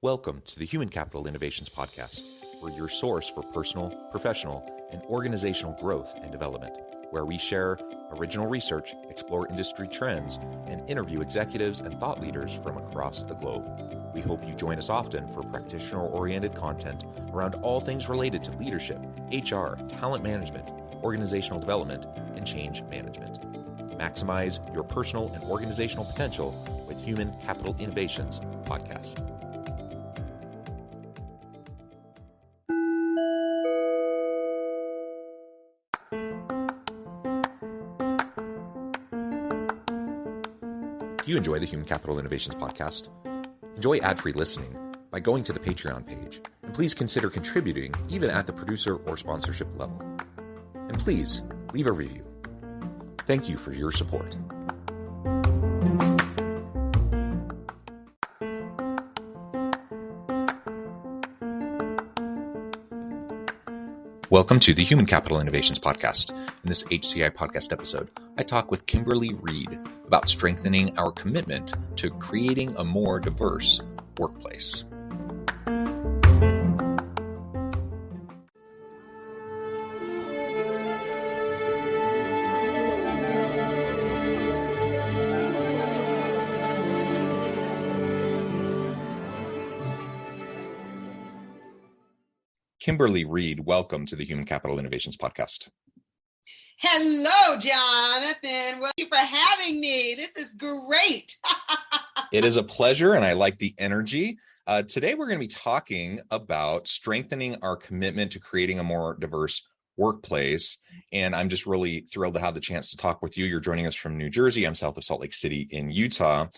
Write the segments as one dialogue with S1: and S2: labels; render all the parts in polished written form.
S1: Welcome to the Human Capital Innovations Podcast. We're your source for personal, professional, and organizational growth and development, where we share original research, explore industry trends, and interview executives and thought leaders from across the globe. We hope you join us often for practitioner-oriented content around all things related to leadership, HR, talent management, organizational development, and change management. Maximize your personal and organizational potential with Human Capital Innovations Podcast. If you enjoy the Human Capital Innovations Podcast, enjoy ad-free listening by going to the Patreon page, and please consider contributing even at the producer or sponsorship level. And please leave a review. Thank you for your support. Welcome to the Human Capital Innovations Podcast. In this HCI Podcast episode, I talk with Kimberly Reed about strengthening our commitment to creating a more diverse workplace. Kimberly Reed, welcome to the Human Capital Innovations Podcast.
S2: Hello, Jonathan. Well, thank you for having me. This is great.
S1: It is a pleasure, and I like the energy. Today, we're going to be talking about strengthening our commitment to creating a more diverse workplace. And I'm just really thrilled to have the chance to talk with you. You're joining us from New Jersey. I'm south of Salt Lake City in Utah.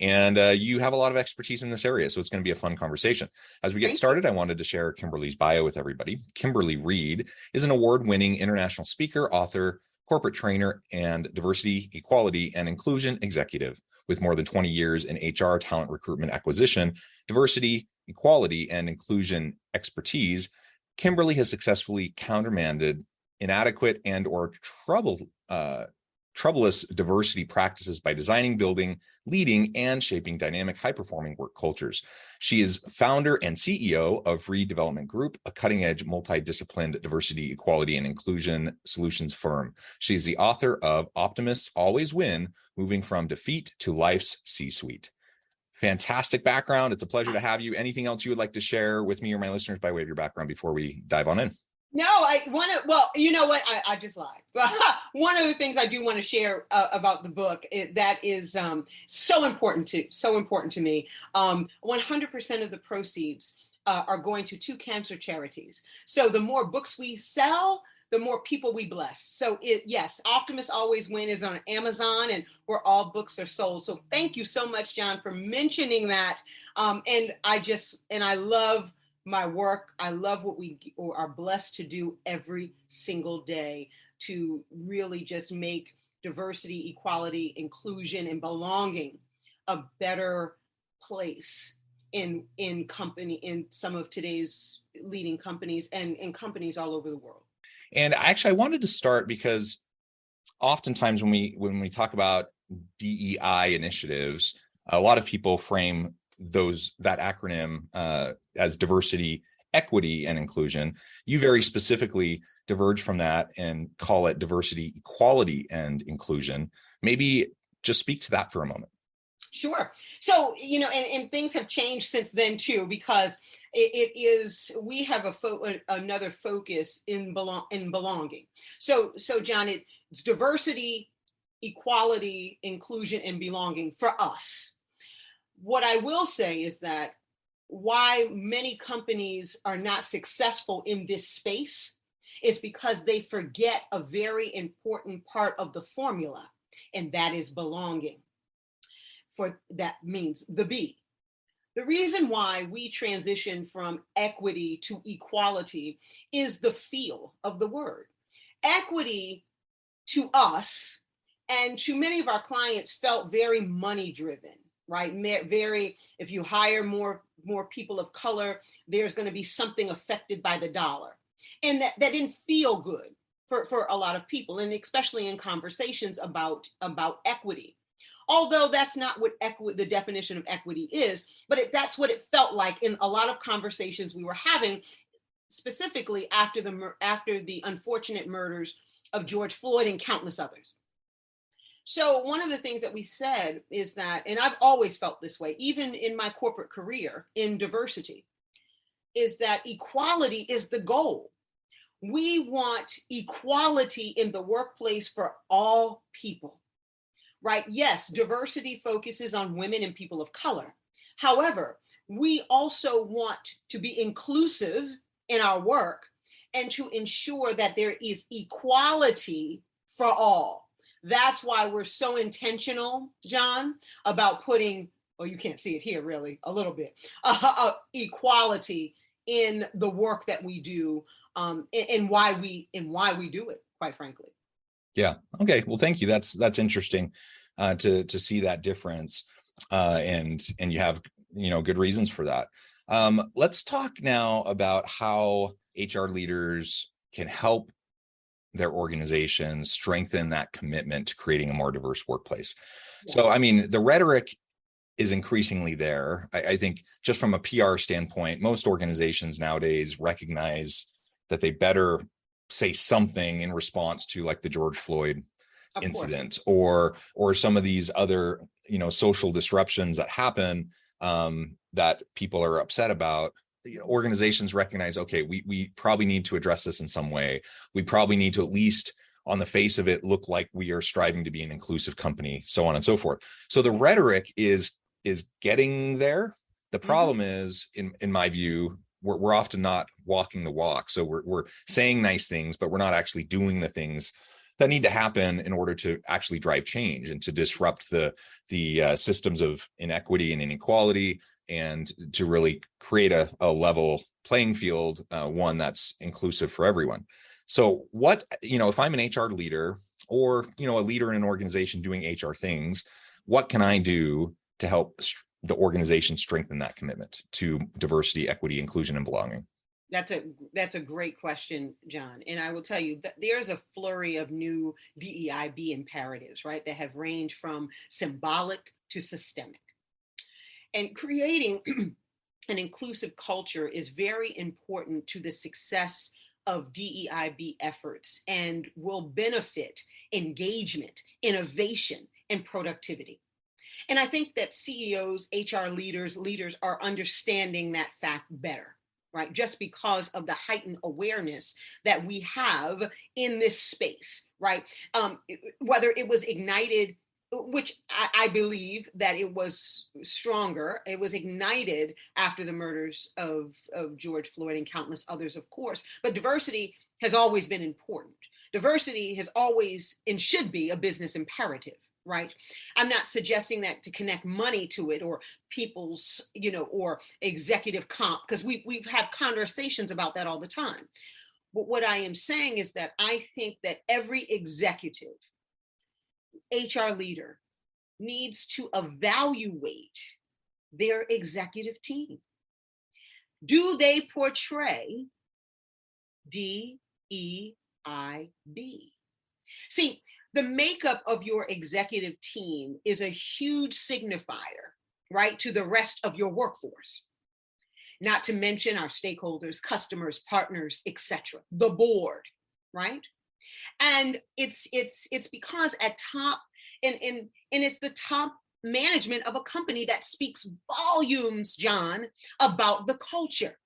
S1: And you have a lot of expertise in this area, so it's going to be a fun conversation. As we get started, I wanted to share Kimberly's bio with everybody. Kimberly Reed is an award-winning international speaker, author, corporate trainer, and diversity, equality, and inclusion executive with more than 20 years in HR, talent recruitment acquisition, diversity, equality, and inclusion expertise. Kimberly has successfully countermanded inadequate and or troublous diversity practices by designing, building, leading, and shaping dynamic, high-performing work cultures. She is founder and CEO of Redevelopment Group, a cutting-edge, multidisciplined diversity, equality, and inclusion solutions firm. She's the author of Optimists Always Win, Moving from Defeat to Life's C-Suite. Fantastic background. It's a pleasure to have you. Anything else you would like to share with me or my listeners by way of your background before we dive on in?
S2: No, I want to, well, you know what? I just lied. One of the things I do want to share about the book that is so important to me. 100% of the proceeds are going to two cancer charities. So the more books we sell, the more people we bless. So yes, Optimists Always Win is on Amazon and where all books are sold. So thank you so much, John, for mentioning that. And I love my work. I love what we are blessed to do every single day to really just make diversity, equality, inclusion, and belonging a better place in some of today's leading companies and in companies all over the world.
S1: And actually, I wanted to start because oftentimes when we talk about DEI initiatives, a lot of people frame that acronym as diversity, equity, and inclusion. You very specifically diverge from that and call it diversity, equality, and inclusion. Maybe just speak to that for a moment.
S2: Sure. So, and things have changed since then too, because we have another focus in belonging. So John, it's diversity, equality, inclusion, and belonging for us. What I will say is that why many companies are not successful in this space is because they forget a very important part of the formula, and that is belonging. That means the B. The reason why we transition from equity to equality is the feel of the word. Equity to us and to many of our clients felt very money driven. Right? If you hire more people of color, there's going to be something affected by the dollar. And that didn't feel good for a lot of people, and especially in conversations about equity. although that's not what the definition of equity is, but that's what it felt like in a lot of conversations we were having, specifically after the unfortunate murders of George Floyd and countless others. So one of the things that we said is that, and I've always felt this way, even in my corporate career in diversity, is that equality is the goal. We want equality in the workplace for all people, right? Yes, diversity focuses on women and people of color. However, we also want to be inclusive in our work and to ensure that there is equality for all. That's why we're so intentional, John, about putting, oh, you can't see it here really, a little bit, equality in the work that we do, and why we do it, quite frankly.
S1: Yeah. Okay. Well, thank you. That's interesting to see that difference, and you have good reasons for that. Let's talk now about how HR leaders can help their organizations strengthen that commitment to creating a more diverse workplace. Yeah. So, I mean, the rhetoric is increasingly there. I think just from a PR standpoint, most organizations nowadays recognize that they better say something in response to like the George Floyd incident or some of these other, social disruptions that happen that people are upset about. Organizations recognize, okay, we probably need to address this in some way. We probably need to at least on the face of it look like we are striving to be an inclusive company, so on and so forth. So the rhetoric is getting there. The problem is, in my view, we're often not walking the walk. So we're saying nice things, but we're not actually doing the things that need to happen in order to actually drive change and to disrupt the systems of inequity and inequality, and to really create a level playing field, one that's inclusive for everyone. So what, if I'm an HR leader or, a leader in an organization doing HR things, what can I do to help the organization strengthen that commitment to diversity, equity, inclusion, and belonging?
S2: That's a great question, John. And I will tell you that there's a flurry of new DEIB imperatives, right, that have ranged from symbolic to systemic. And creating an inclusive culture is very important to the success of DEIB efforts and will benefit engagement, innovation, and productivity. And I think that CEOs, HR leaders are understanding that fact better, right? Just because of the heightened awareness that we have in this space, right? Whether it was ignited, which I believe that it was stronger. It was ignited after the murders of George Floyd and countless others, of course. But diversity has always been important. Diversity has always and should be a business imperative, right? I'm not suggesting that to connect money to it or people's, or executive comp, because we've had conversations about that all the time. But what I am saying is that I think that every executive, HR leader needs to evaluate their executive team. Do they portray DEIB? See, the makeup of your executive team is a huge signifier, right, to the rest of your workforce. Not to mention our stakeholders, customers, partners, etc., the board, right? And it's because at top, and it's the top management of a company that speaks volumes, John, about the culture,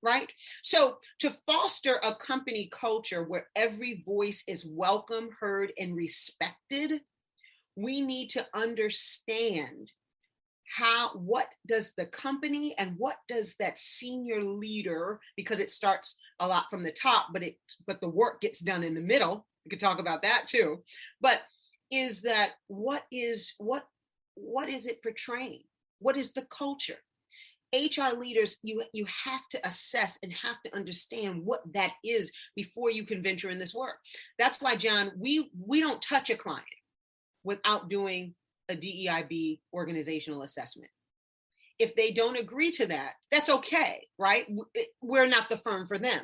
S2: right? So to foster a company culture where every voice is welcome, heard, and respected, we need to understand what does the company and what does that senior leader, because it starts a lot from the top, but the work gets done in the middle. We could talk about that too. But is that what is it portraying? What is the culture? HR leaders, you have to assess and have to understand what that is before you can venture in this work. That's why, John, we don't touch a client without doing a DEIB organizational assessment. If they don't agree to that, that's okay, right? We're not the firm for them.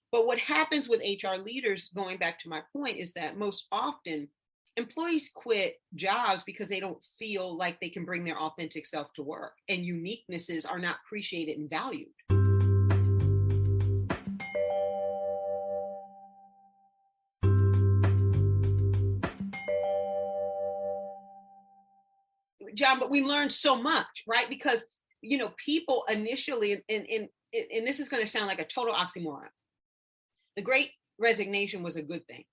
S2: But what happens with HR leaders, going back to my point, is that most often, employees quit jobs because they don't feel like they can bring their authentic self to work, and uniquenesses are not appreciated and valued. John, but we learned so much, right? Because, people initially, and this is going to sound like a total oxymoron. The Great Resignation was a good thing.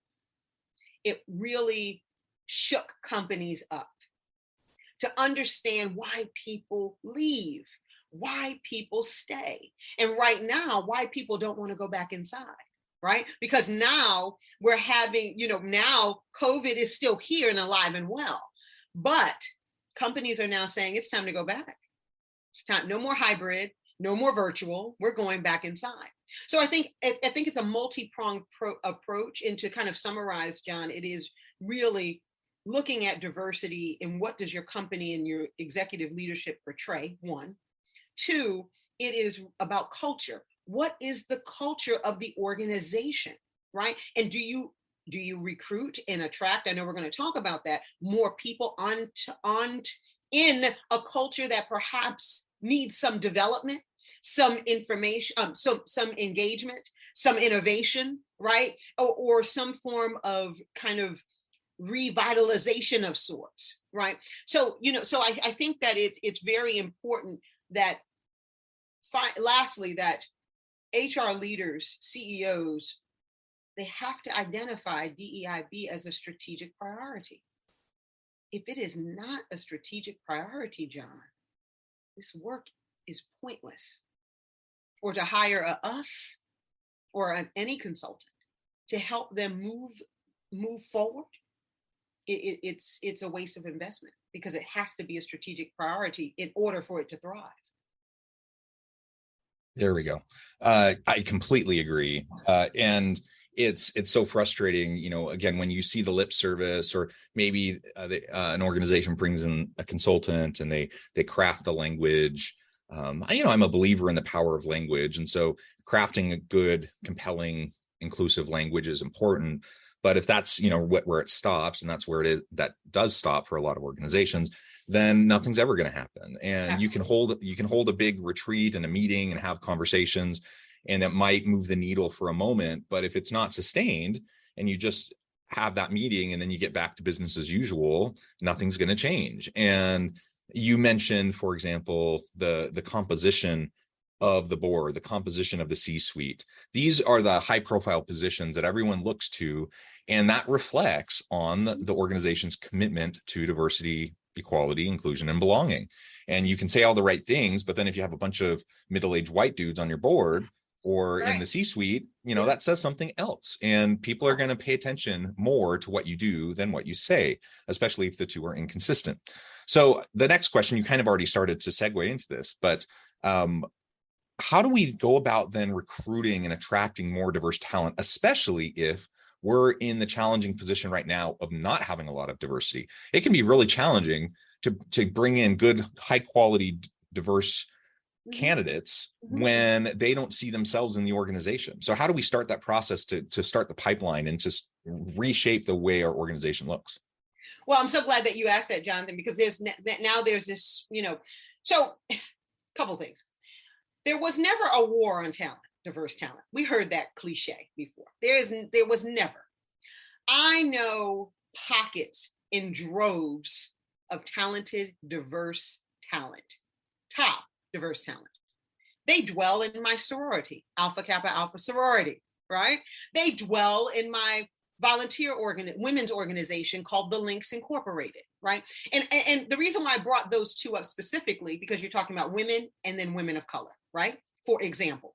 S2: It really shook companies up to understand why people leave, why people stay, and right now, why people don't want to go back inside, right? Because now we're having, now COVID is still here and alive and well, but companies are now saying it's time to go back. It's time, no more hybrid, no more virtual. We're going back inside. So I think it's a multi-pronged approach. And to kind of summarize, John, it is really looking at diversity and what does your company and your executive leadership portray, one. Two, it is about culture. What is the culture of the organization, right? And do you recruit and attract, I know we're going to talk about that, more people in a culture that perhaps needs some development, some information, some engagement, some innovation, right? Or some form of kind of revitalization of sorts, right? So, so I think that it's very important that, lastly, that HR leaders, CEOs, they have to identify DEIB as a strategic priority. If it is not a strategic priority, John, this work is pointless. Or to hire us or any consultant to help them move forward, it's a waste of investment because it has to be a strategic priority in order for it to thrive.
S1: There we go. I completely agree. And it's so frustrating, again, when you see the lip service, or maybe an organization brings in a consultant and they craft the language. I'm a believer in the power of language. And so crafting a good, compelling, inclusive language is important. But if that's, where it stops, and that's where it is, that does stop for a lot of organizations, then nothing's ever going to happen. And you can hold a big retreat and a meeting and have conversations, and it might move the needle for a moment. But if it's not sustained and you just have that meeting and then you get back to business as usual, nothing's going to change. And you mentioned, for example, the composition of the board, the composition of the C-suite. These are the high profile positions that everyone looks to, and that reflects on the organization's commitment to diversity, equality, inclusion, and belonging. And you can say all the right things, but then if you have a bunch of middle-aged white dudes on your board or in the C-suite, that says something else. And people are going to pay attention more to what you do than what you say, especially if the two are inconsistent. So the next question, you kind of already started to segue into this, but how do we go about then recruiting and attracting more diverse talent, especially if we're in the challenging position right now of not having a lot of diversity? It can be really challenging to bring in good, high quality, diverse candidates when they don't see themselves in the organization. So how do we start that process to start the pipeline and to reshape the way our organization looks?
S2: Well, I'm so glad that you asked that, Jonathan, because there's this, so a couple things. There was never a war on talent, diverse talent. We heard that cliche before. There was never. I know pockets in droves of talented, diverse talent, top diverse talent. They dwell in my sorority, Alpha Kappa Alpha sorority, right? They dwell in my volunteer women's organization called the Links Incorporated, right? And the reason why I brought those two up specifically, because you're talking about women and then women of color, right? For example,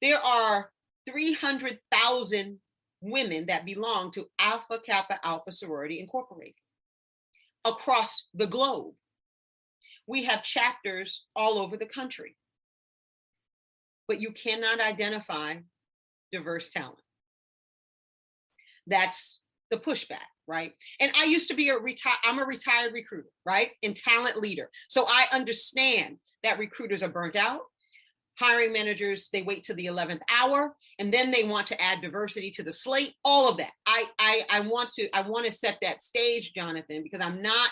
S2: there are 300,000 women that belong to Alpha Kappa Alpha Sorority Incorporated across the globe. We have chapters all over the country, but you cannot identify diverse talent. That's the pushback, right? And I used to be I'm a retired recruiter, right? And talent leader. So I understand that recruiters are burnt out. Hiring managers, they wait till the 11th hour, and then they want to add diversity to the slate. All of that. I want to set that stage, Jonathan, because I'm not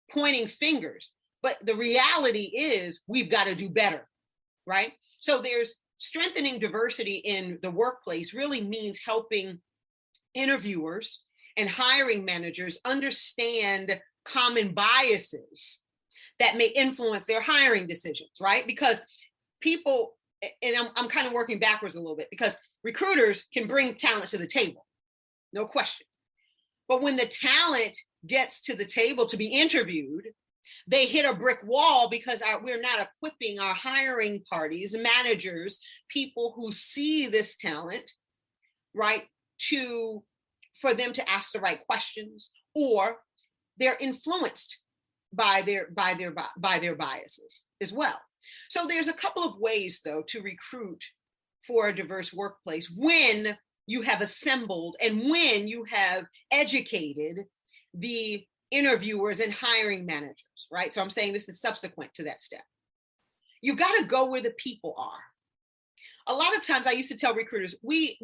S2: pointing fingers, but the reality is we've got to do better, right? So there's strengthening diversity in the workplace really means helping interviewers and hiring managers understand common biases that may influence their hiring decisions, right? Because people, and I'm kind of working backwards a little bit, because recruiters can bring talent to the table, no question. But when the talent gets to the table to be interviewed, they hit a brick wall because we're not equipping our hiring parties, managers, people who see this talent, right, for them to ask the right questions, or they're influenced by their biases as well. So there's a couple of ways, though, to recruit for a diverse workplace when you have assembled and when you have educated the interviewers and hiring managers, right? So I'm saying this is subsequent to that step. You got to go where the people are. A lot of times I used to tell recruiters, we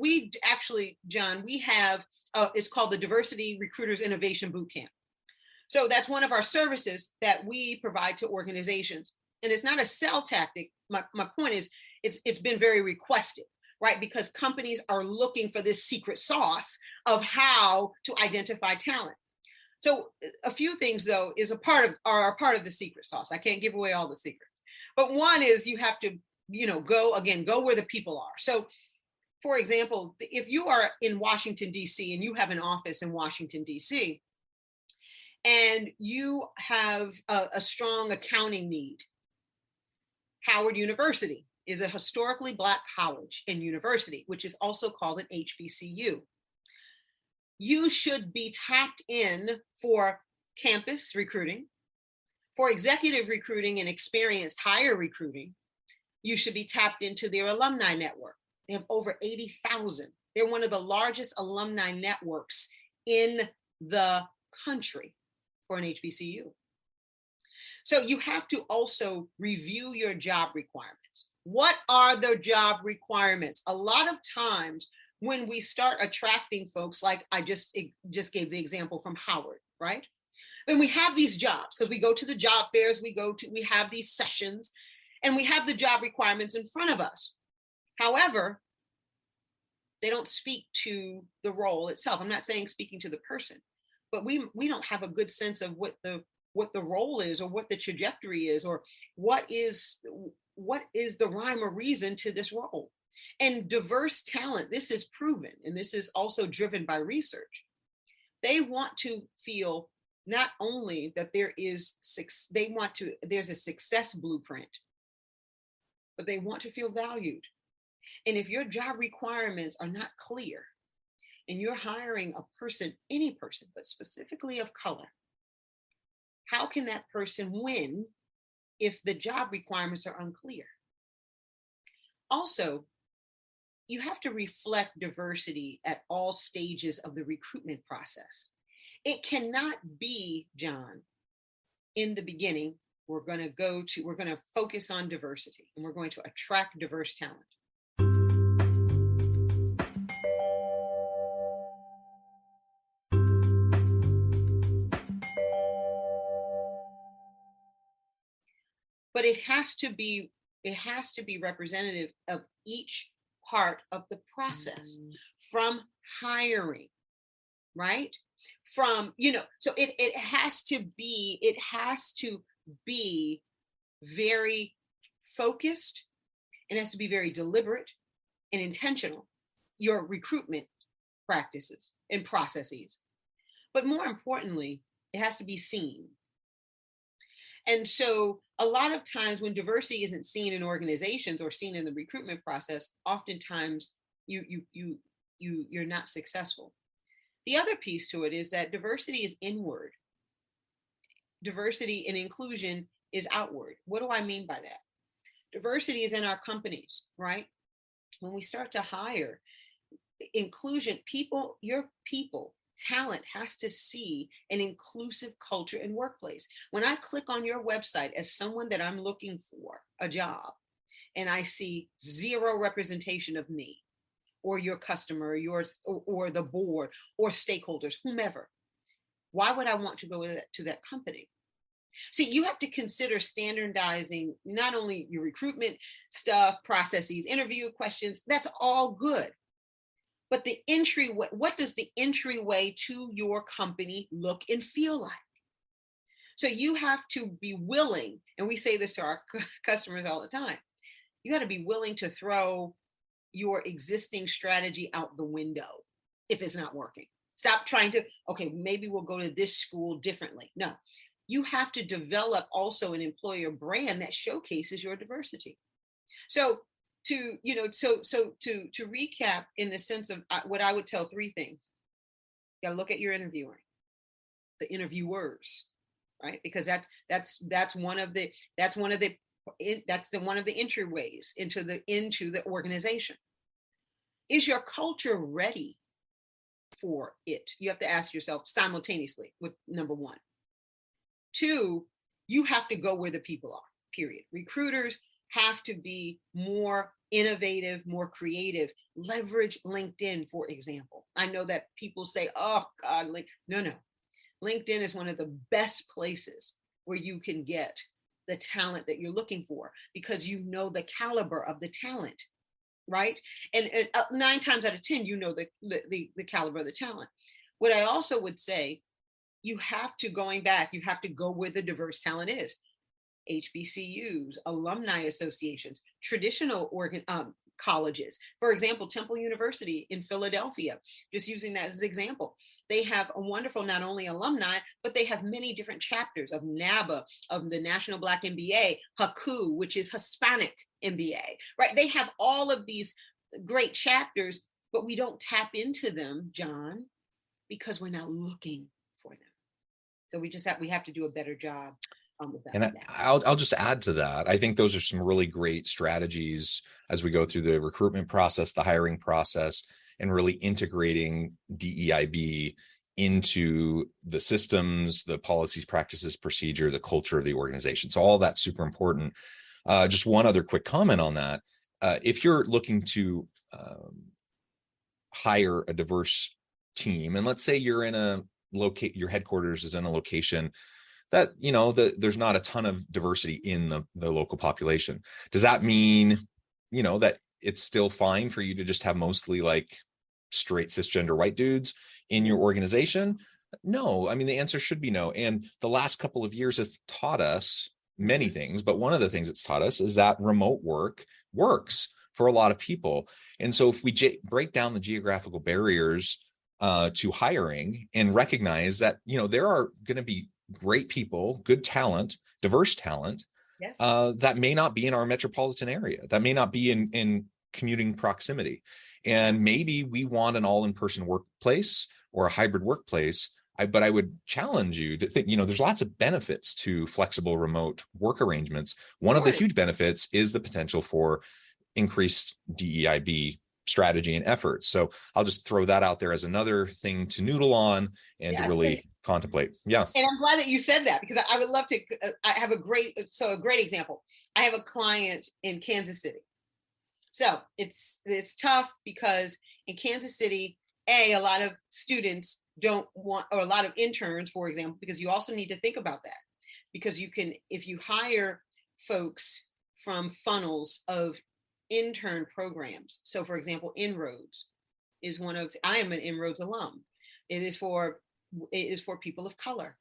S2: actually, John, we have, it's called the Diversity Recruiters Innovation Bootcamp. So that's one of our services that we provide to organizations. And it's not a sell tactic. My point is, it's been very requested, right? Because companies are looking for this secret sauce of how to identify talent. So a few things, though, are a part of the secret sauce. I can't give away all the secrets, but one is you have to, go where the people are. So, for example, if you are in Washington, D.C., and you have an office in Washington, D.C., and you have a strong accounting need, Howard University is a historically Black college and university, which is also called an HBCU. You should be tapped in for campus recruiting, for executive recruiting and experienced hire recruiting. You should be tapped into their alumni network. They have over 80,000. They're one of the largest alumni networks in the country for an HBCU. So you have to also review your job requirements. What are the job requirements? A lot of times when we start attracting folks, like I just gave the example from Howard, right? And we have these jobs because we go to the job fairs, we have these sessions, and we have the job requirements in front of us. However, they don't speak to the role itself. I'm not saying speaking to the person, but we don't have a good sense of what the role is, or what the trajectory is, or what is the rhyme or reason to this role. And diverse talent, this is proven, and this is also driven by research. They want to feel not only that there's a success blueprint, but they want to feel valued. And if your job requirements are not clear, and you're hiring a person, any person, but specifically of color, how can that person win if the job requirements are unclear? Also, you have to reflect diversity at all stages of the recruitment process. It cannot be, John, in the beginning, we're going to focus on diversity and we're going to attract diverse talent. But it has to be representative of each part of the process, from hiring, right? From, so it has to be very focused, and it has to be very deliberate and intentional, your recruitment practices and processes. But more importantly, it has to be seen. And so a lot of times when diversity isn't seen in organizations or seen in the recruitment process, oftentimes you're not successful. The other piece to it is that diversity is inward. Diversity and inclusion is outward. What do I mean by that? Diversity is in our companies, right? When we start to hire, inclusion, talent has to see an inclusive culture in workplace. When I click on your website as someone that I'm looking for a job, and I see zero representation of me or your customer or yours or the board or stakeholders, whomever, why would I want to go to that company? See, you have to consider standardizing not only your recruitment stuff, processes, interview questions, that's all good. But the entryway, what does the entryway to your company look and feel like? So you have to be willing, and we say this to our customers all the time, you got to be willing to throw your existing strategy out the window if it's not working. Stop trying to, okay, maybe we'll go to this school differently. No, you have to develop also an employer brand that showcases your diversity. So to recap in the sense of what I would tell three things. You got to look at your interviewing, the interviewers, right? Because that's one of the entryways into the organization. Is your culture ready for it? You have to ask yourself simultaneously with number one. Two, you have to go where the people are, period. Recruiters have to be more innovative, more creative. Leverage LinkedIn, for example. I know that people say, oh God, no. LinkedIn is one of the best places where you can get the talent that you're looking for because you know the caliber of the talent, right? And 9 times out of 10, you know the caliber of the talent. What I also would say, you have to go where the diverse talent is. HBCUs, alumni associations, traditional colleges. For example, Temple University in Philadelphia, just using that as an example. They have a wonderful, not only alumni, but they have many different chapters of NABA, of the National Black MBA, HAKU, which is Hispanic MBA, right? They have all of these great chapters, but we don't tap into them, John, because we're not looking for them. So we have to do a better job.
S1: And I'll just add to that. I think those are some really great strategies as we go through the recruitment process, the hiring process, and really integrating DEIB into the systems, the policies, practices, procedure, the culture of the organization. So all that's super important. Just one other quick comment on that. If you're looking to hire a diverse team, and let's say you're in your headquarters is in a location that, there's not a ton of diversity in the local population. Does that mean, that it's still fine for you to just have mostly like straight cisgender white dudes in your organization? No, I mean, the answer should be no. And the last couple of years have taught us many things, but one of the things it's taught us is that remote work works for a lot of people. And so if we break down the geographical barriers to hiring and recognize that, there are going to be great people, good talent, diverse talent, yes, that may not be in our metropolitan area, that may not be in commuting proximity. And maybe we want an all-in-person workplace or a hybrid workplace. But I would challenge you to think, there's lots of benefits to flexible remote work arrangements. One of the huge benefits is the potential for increased DEIB strategy and effort. So I'll just throw that out there as another thing to noodle on and to really contemplate. Yeah.
S2: And I'm glad that you said that, because I would love to, I have a great example. I have a client in Kansas City. So it's tough because in Kansas City, a lot of students don't want, or a lot of interns, for example, because you also need to think about that, because if you hire folks from funnels of intern programs. So for example, Inroads is I am an Inroads alum. It is for people of color.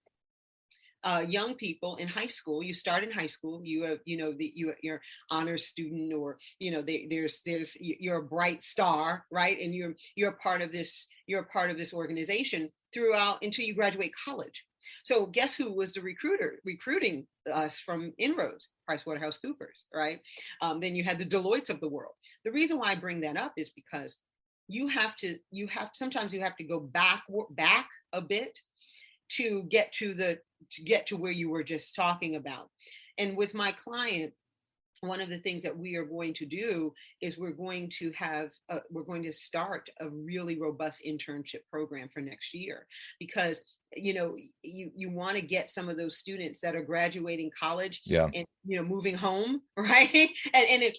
S2: Young people in high school, you start in high school, you have, you're honors student, or, you're a bright star, right? And you're a part of this organization throughout until you graduate college. So guess who was the recruiting us from Inroads? PricewaterhouseCoopers, right? Then you had the Deloittes of the world. The reason why I bring that up is because sometimes you have to go back a bit to get to where you were just talking about. And with my client, one of the things that we are going to do is we're going to start a really robust internship program for next year, because you want to get some of those students that are graduating college and moving home, right?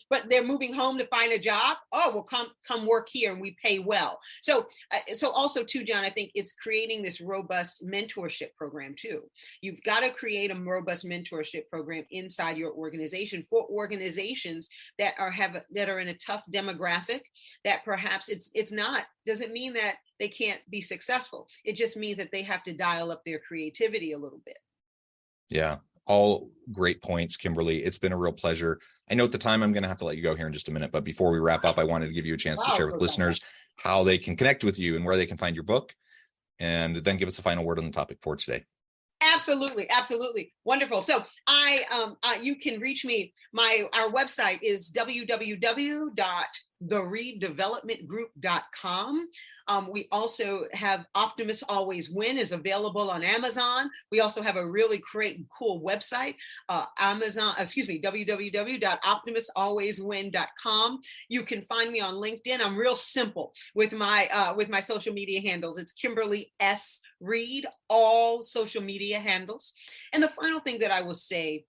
S2: But they're moving home to find a job. Oh, well, come work here and we pay well. So also too, John, I think it's creating this robust mentorship program too. You've got to create a robust mentorship program inside your organization for organizations that are in a tough demographic, that perhaps doesn't mean that they can't be successful. It just means that they have to dial up their creativity a little bit.
S1: Yeah. All great points, Kimberly. It's been a real pleasure. I know at the time I'm going to have to let you go here in just a minute, but before we wrap up, I wanted to give you a chance to share with listeners how they can connect with you and where they can find your book, and then give us a final word on the topic for today.
S2: Absolutely. Wonderful. So you can reach me. Our website is www.theredevelopmentgroup.com. We also have Optimus Always Win is available on Amazon. We also have a really great, cool website, www.optimusalwayswin.com. You can find me on LinkedIn. I'm real simple with my social media handles. It's Kimberly S. Reed, all social media handles. And the final thing that I will say,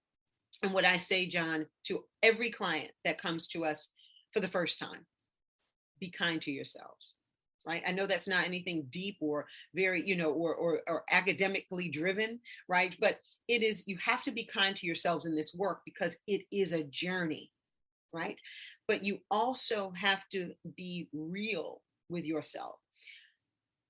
S2: and what I say, John, to every client that comes to us for the first time, be kind to yourselves. Right. I know that's not anything deep or very, or academically driven. Right. But it is, you have to be kind to yourselves in this work because it is a journey. Right. But you also have to be real with yourself.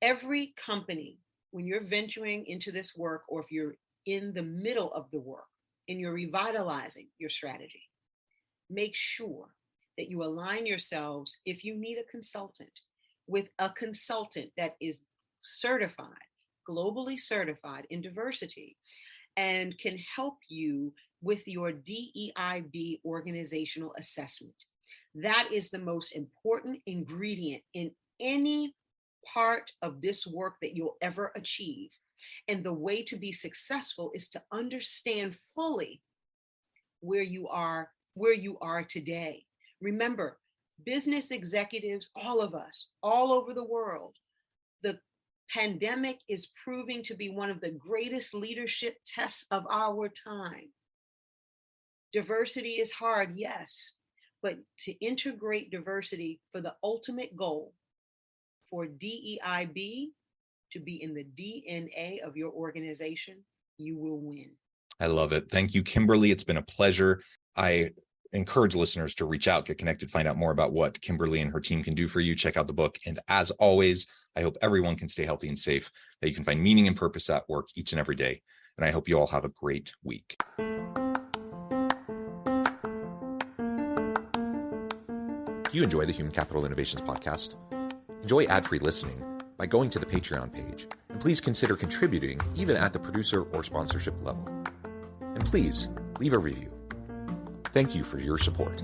S2: Every company, when you're venturing into this work, or if you're in the middle of the work and you're revitalizing your strategy, make sure that you align yourselves, if you need a consultant, with a consultant that is certified, globally certified in diversity, and can help you with your DEIB organizational assessment. That is the most important ingredient in any part of this work that you'll ever achieve. And the way to be successful is to understand fully where you are today. Remember, business executives, all of us, all over the world, the pandemic is proving to be one of the greatest leadership tests of our time. Diversity is hard, yes, but to integrate diversity for the ultimate goal, for DEIB to be in the DNA of your organization, you will win.
S1: I love it. Thank you, Kimberly. It's been a pleasure. I encourage listeners to reach out, get connected, find out more about what Kimberly and her team can do for you. Check out the book. And as always, I hope everyone can stay healthy and safe, that you can find meaning and purpose at work each and every day. And I hope you all have a great week. Do you enjoy the Human Capital Innovations podcast? Enjoy ad-free listening by going to the Patreon page. And please consider contributing even at the producer or sponsorship level. And please leave a review. Thank you for your support.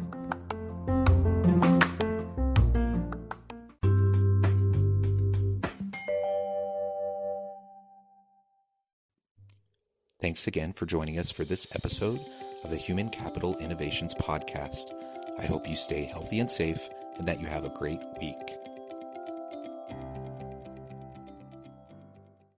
S1: Thanks again for joining us for this episode of the Human Capital Innovations Podcast. I hope you stay healthy and safe and that you have a great week.